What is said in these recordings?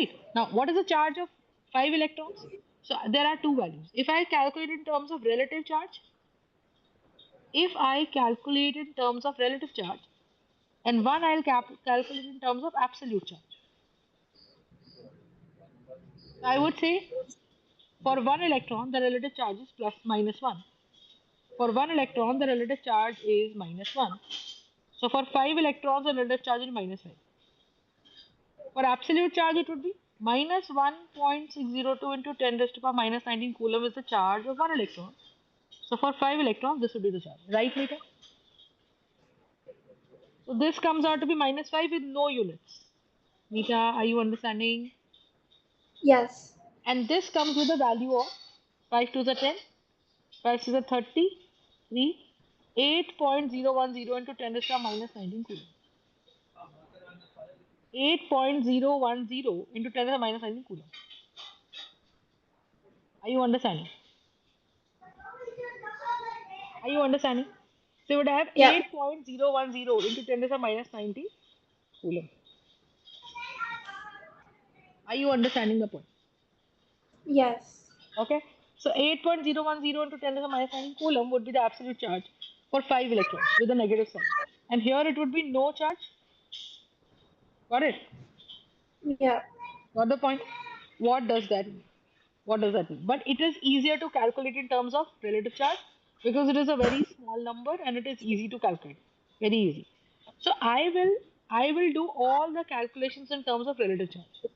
right? Now, what is the charge of 5 electrons? So there are two values. If I calculate in terms of relative charge, and one I'll calculate in terms of absolute charge. So I would say for one electron, the relative charge is plus minus 1. For one electron, the relative charge is minus 1. So for 5 electrons, the relative charge is minus 5. For absolute charge, it would be minus 1.602 into 10 raised to power minus 19 coulomb is the charge of one electron. So for 5 electrons, this would be the charge. Right, Mita? So this comes out to be minus 5 with no units. Mita, are you understanding? Yes. And this comes with a value of 5 to the 10, 5 to the 30, 3, 8.010 into 10 raised to power minus 19 coulomb. 8.010 into 10 to the minus 19 coulomb. Are you understanding? Are you understanding? So you would have Yep. 8.010 into 10 to the minus 19 coulomb. Are you understanding the point? Yes. Okay. So 8.010 into 10 to the minus 19 coulomb would be the absolute charge for 5 electrons with a negative sign. And here it would be no charge. Got it? Yep. Got the point? What does that mean? What does that mean? But it is easier to calculate in terms of relative charge because it is a very small number and it is easy to calculate. Very easy. So I will do all the calculations in terms of relative charge.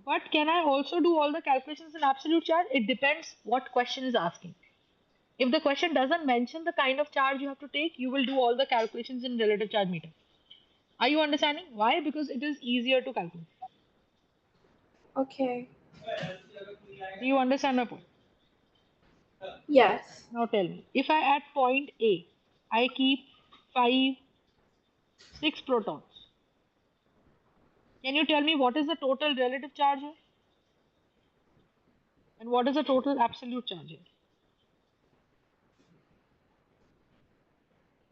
But can I also do all the calculations in absolute charge? It depends what question is asking. If the question doesn't mention the kind of charge you have to take, you will do all the calculations in relative charge meter. Are you understanding? Why? Because it is easier to calculate. Okay. Do you understand my point? Yes. Now tell me, if I at point A, I keep 5, 6 protons. Can you tell me what is the total relative charge here? And what is the total absolute charge here?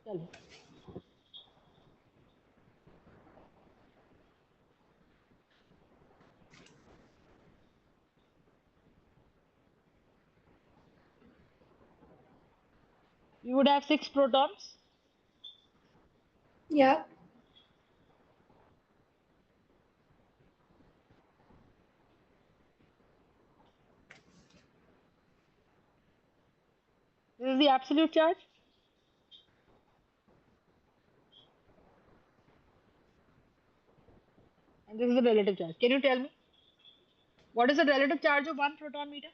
Tell me. You would have 6 protons. Yep. This is the absolute charge. And this is the relative charge. Can you tell me? What is the relative charge of 1 proton meter?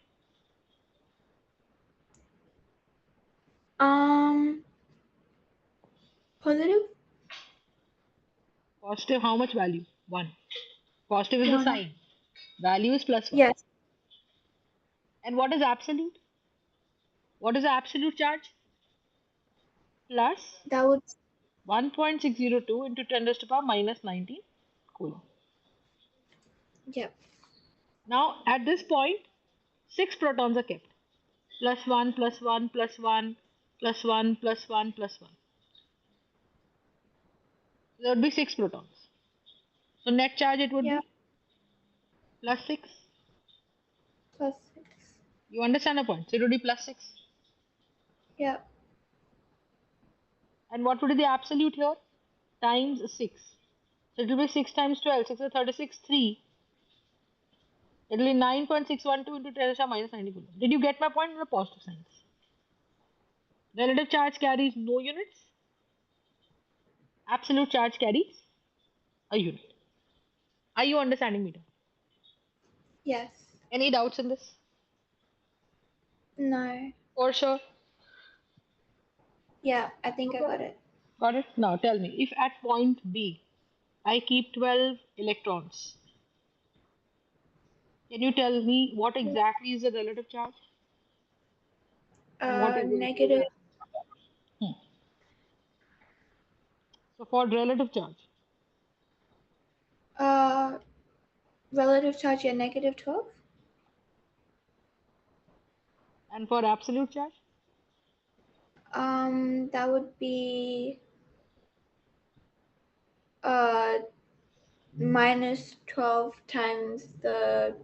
Positive? Positive, how much value? 1. Positive is the 1. sign. Value is plus 1. Yes. And what is absolute? What is the absolute charge? Plus That would 1.602 into 10 raised to power minus 19 coulomb. yep. Now, at this point, 6 protons are kept. Plus 1, plus 1, plus 1, plus 1, plus 1, plus 1. There would be 6 protons. So net charge it would Yep. be plus 6. Plus 6. You understand the point? So it would be plus 6. Yep. And what would be the absolute here? Times 6. So it will be 6 times 12. 6 is 36, 3. It will be 9.612 into 10 to the power minus 90 coulomb. Did you get my point in the positive signs? Relative charge carries no units. Absolute charge carries a unit. Are you understanding me? Yes. Any doubts in this? No. For sure. Yeah, I think I got it. Got it? Now tell me, if at point B, I keep 12 electrons, can you tell me what exactly is the relative charge? And what exactly Negative. Hmm. So for relative charge, Relative charge, yeah, negative 12. and for absolute charge, That would be uh minus 12 times the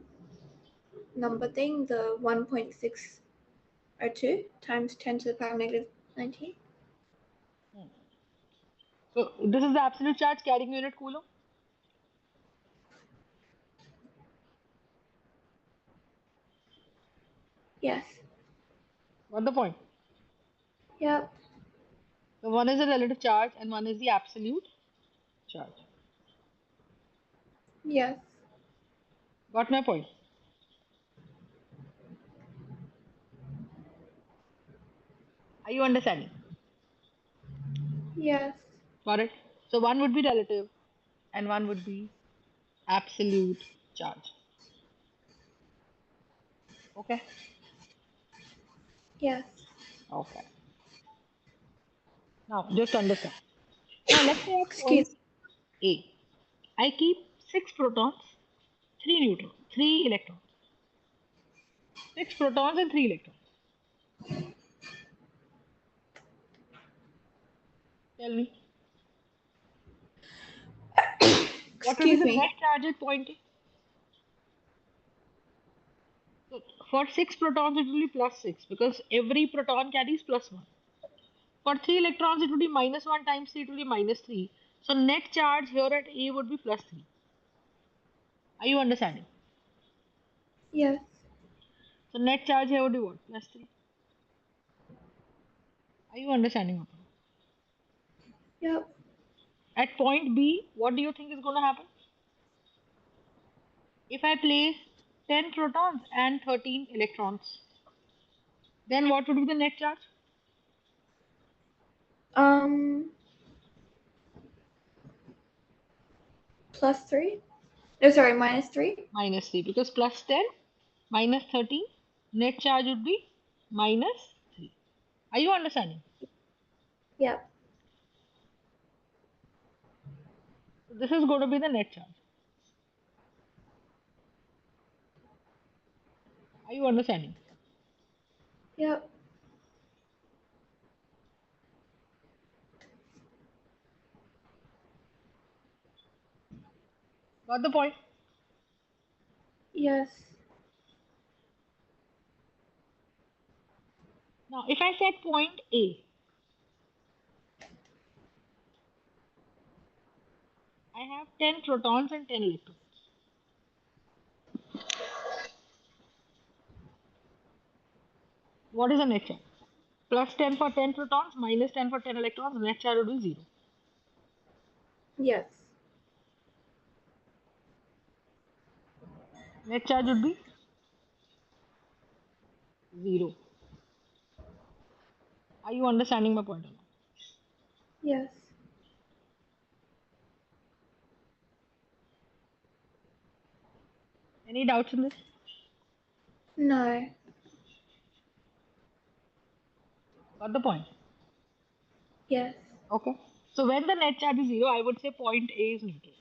number thing, the 1.602 times 10 to the power negative 19. So this is the absolute charge carrying unit coulomb. Yes. Got the point? Yep. So one is the relative charge and one is the absolute charge. Yes. Got my point? Are you understanding? Yes. Got it? So one would be relative and one would be absolute charge. Okay? Yes. Okay. Now just understand. Now let's say at point Excuse. A, I keep 6 protons, 3 neutrons, 3 electrons. 6 protons and 3 electrons. Tell me, what will be Excuse the net me. charge at point A? So for 6 protons, it will be plus 6 because every proton carries plus 1. For 3 electrons, it will be minus 1 times 3, it will be minus 3. So net charge here at A would be plus 3. Are you understanding? Yes. So net charge here would be what? Plus 3. Are you understanding what? Yep. At point B, what do you think is going to happen? If I place 10 protons and 13 electrons, then what would be the net charge? Plus 3. No, sorry, minus 3. Minus 3 because plus 10 minus 13 net charge would be minus 3. Are you understanding? Yep. So this is going to be the net charge. Are you understanding? Yep. Got the point? Yes. Now if I set point A, I have 10 protons and 10 electrons. What is the net charge? Plus 10 for 10 protons, minus 10 for 10 electrons, net charge would be 0. Yes. Net charge would be 0. Are you understanding my point or not? Yes. Any doubts in this? No. Got the point? Yes. Okay. So when the net charge is 0, I would say point A is neutral.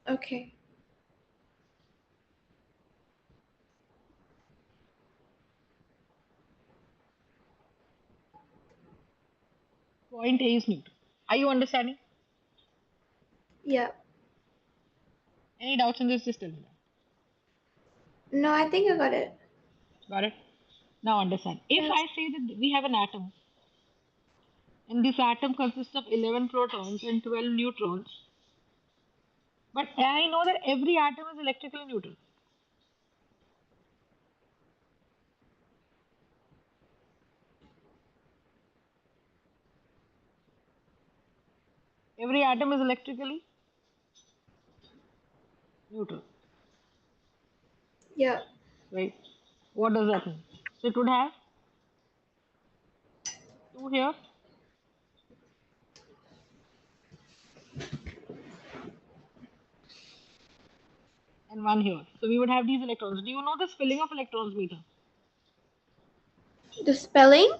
Okay. Point A is neutral. Are you understanding? Yep. Any doubts in this? Just tell me that. No, I think I got it. Got it? Now understand. If Yes. I say that we have an atom and this atom consists of 11 protons and 12 neutrons, but I know that every atom is electrically neutral. Every atom is electrically neutral, Yep. right? What does that mean? So it would have 2 here and 1 here. So we would have these electrons. Do you know the spelling of electrons meter? The spelling?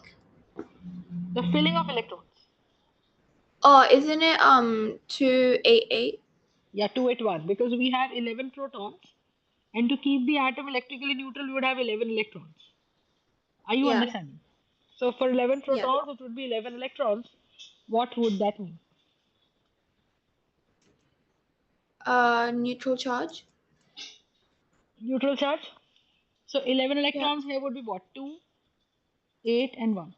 The filling of electrons. Oh, isn't it 288? Yeah, 281 because we have 11 protons and to keep the atom electrically neutral we would have 11 electrons. Are you Yeah. understanding? So for 11 Yeah. protons, it would be 11 electrons. What would that mean? Neutral charge. Neutral charge. So 11 Yeah. electrons here would be what? 2, 8, and 1.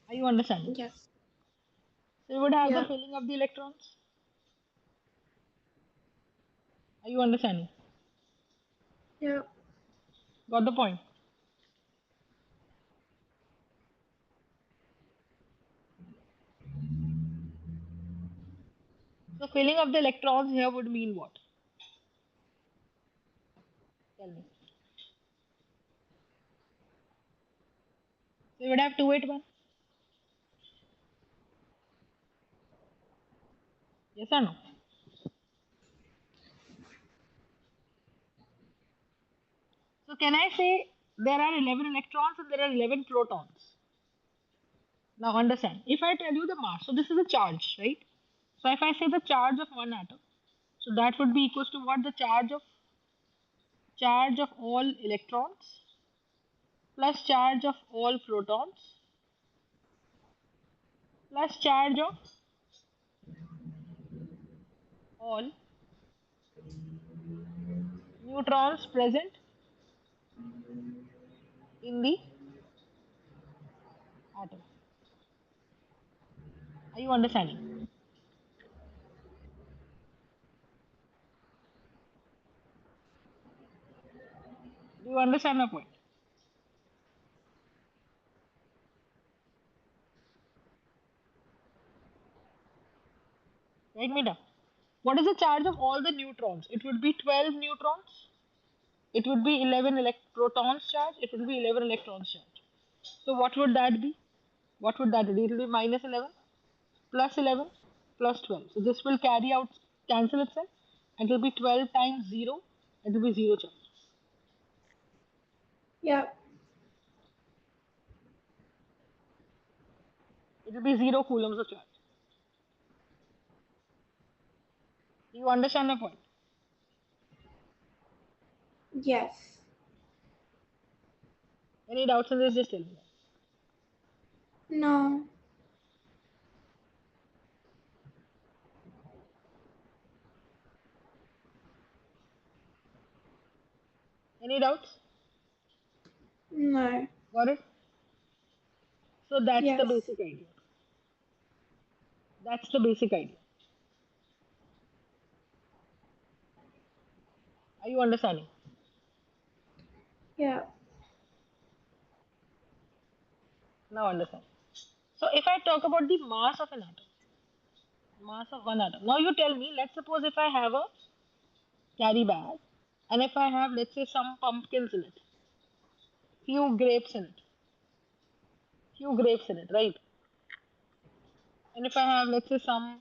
Are you understanding? Yes. So you would have the Yeah. filling of the electrons. Are you understanding? Yeah. Got the point? So filling of the electrons here would mean what? Tell me. So you would have 2, 8, 1. Yes or no? So can I say there are 11 electrons and there are 11 protons? Now understand. If I tell you the mass, so this is a charge, right? So if I say the charge of one atom, so that would be equals to what? The charge of all electrons plus charge of all protons plus charge of all neutrons present in the atom. Are you understanding? Do you understand my point? Write me down. What is the charge of all the neutrons? It would be 12 neutrons. It would be 11 protons charge. It would be 11 electrons charge. So what would that be? What would that be? It will be minus 11 plus 11 plus 12. So this will carry out, cancel itself. And it will be 12 times 0. It will be 0 charge. Yeah. It will be 0 coulombs of charge. Do you understand my point? Yes. Any doubts in this? Just tell me. No. Any doubts? No. Got it? So that's the Yes. basic idea. That's the basic idea. Are you understanding? Yeah. Now understand. So if I talk about the mass of an atom, mass of one atom. Now you tell me, let's suppose if I have a carry bag and if I have, let's say, some pumpkins in it, few grapes in it, right? And if I have, let's say, some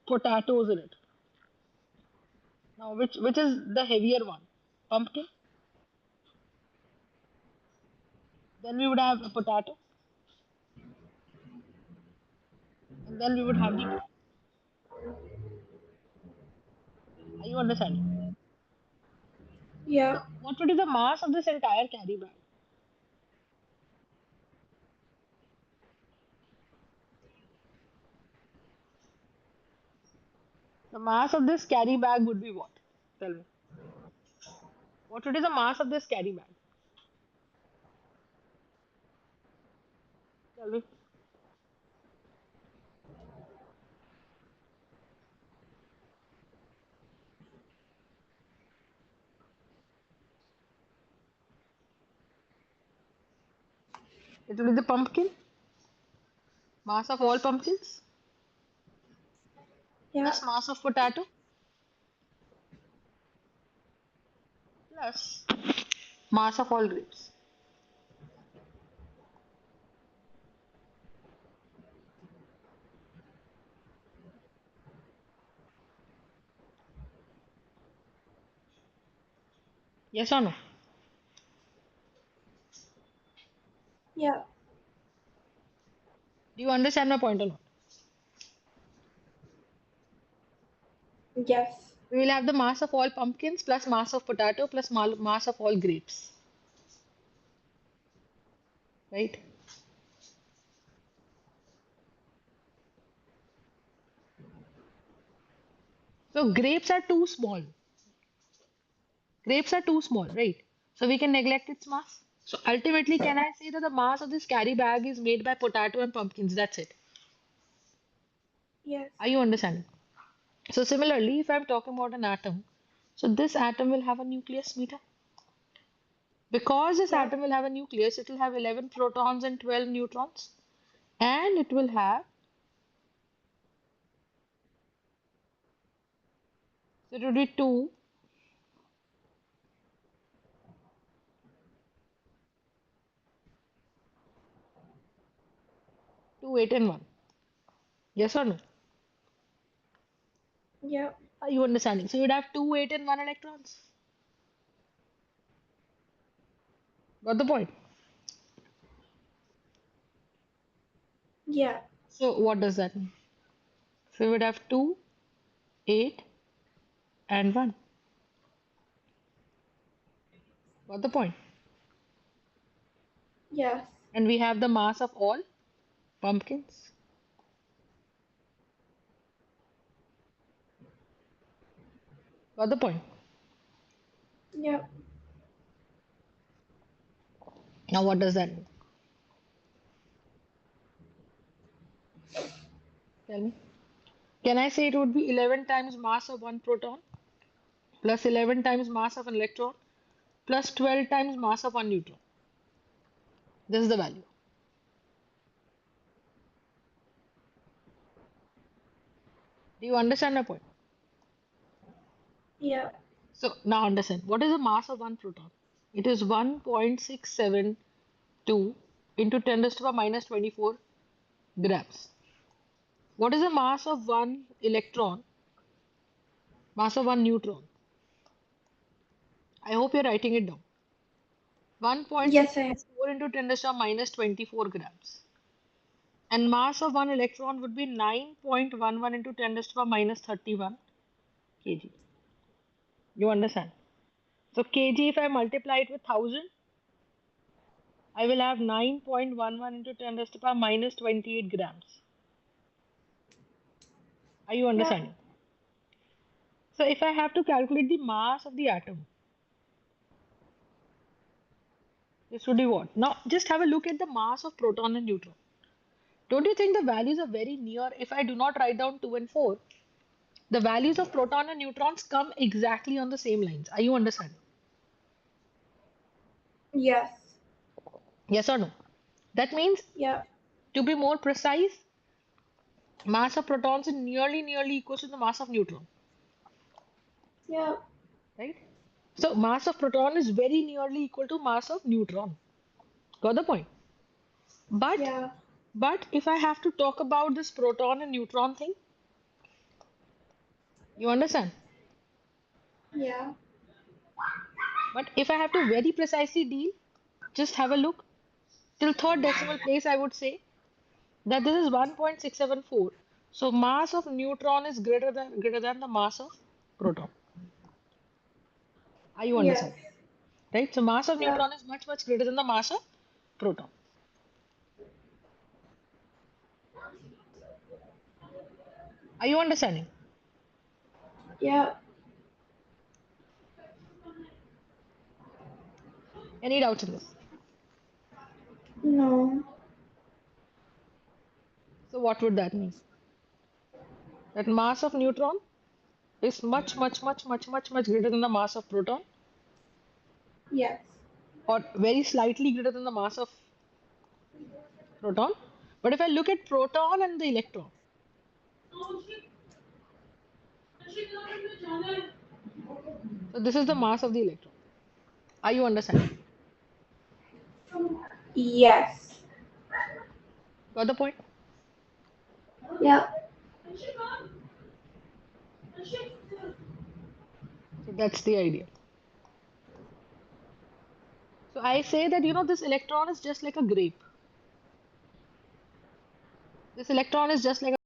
potatoes in it. Now which is the heavier one? Pumpkin? Then we would have a potato, and then we would have the grape. Are you understanding? Yeah. So what would be the mass of this entire carry bag? The mass of this carry bag would be what? Tell me. What would be the mass of this carry bag? Tell me. It will be the pumpkin, mass of all pumpkins, Yeah. plus mass of potato, plus mass of all grapes. Yes or no? Yeah. Do you understand my point or not? Yes. We will have the mass of all pumpkins plus mass of potato plus mass of all grapes. right? So grapes are too small. Grapes are too small, right? So we can neglect its mass. So ultimately, can I say that the mass of this carry bag is made by potato and pumpkins? That's it. Yes. Are you understanding? So similarly, if I'm talking about an atom, so this atom will have a nucleus meter. Because this Yep. atom will have a nucleus, it will have 11 protons and 12 neutrons. And it will have, so it will be 2, 8, and 1. Yes or no? Yep. Are you understanding? So you'd have 2, 8, and 1 electrons. Got the point? Yeah. So what does that mean? So we would have 2, 8, and 1. Got the point? Yes. And we have the mass of all pumpkins. Got the point? Yep. Now what does that mean? Tell me. Can I say it would be 11 times mass of one proton plus 11 times mass of an electron plus 12 times mass of one neutron? This is the value. Do you understand my point? Yep. So now understand. What is the mass of one proton? It is 1.672 into 10 raised to the minus 24 grams. What is the mass of one electron? Mass of one neutron. I hope you're writing it down. Yes, I am. 1.674 into 10 raised to the minus 24 grams. And mass of one electron would be 9.11 into 10 raised to the minus 31 kg. You understand? So kg, if I multiply it with 1000, I will have 9.11 into 10 raised to the minus 28 grams. Are you Yep. understanding? So if I have to calculate the mass of the atom, this would be what? Now just have a look at the mass of proton and neutron. Don't you think the values are very near? If I do not write down 2 and 4, the values of proton and neutrons come exactly on the same lines. Are you understanding? Yes. Yes or no? That means, Yep. to be more precise, mass of protons is nearly equals to the mass of neutron, Yep. right? So mass of proton is very nearly equal to mass of neutron. Got the point? But Yeah. but if I have to talk about this proton and neutron thing, you understand? Yeah. But if I have to very precisely deal, just have a look. Till third decimal place, I would say that this is 1.674. So mass of neutron is greater than the mass of proton. Are you Yes. understanding? Right? So mass of Yep. neutron is much greater than the mass of proton. Are you understanding? Yep. Any doubts in this? No. So what would that mean? That mass of neutron is much greater than the mass of proton, Yes. or very slightly greater than the mass of proton. But if I look at proton and the electron, so this is the mass of the electron. Are you understanding? Yes. Got the point? Yep. So that's the idea. So I say that this electron is just like a grape. This electron is just like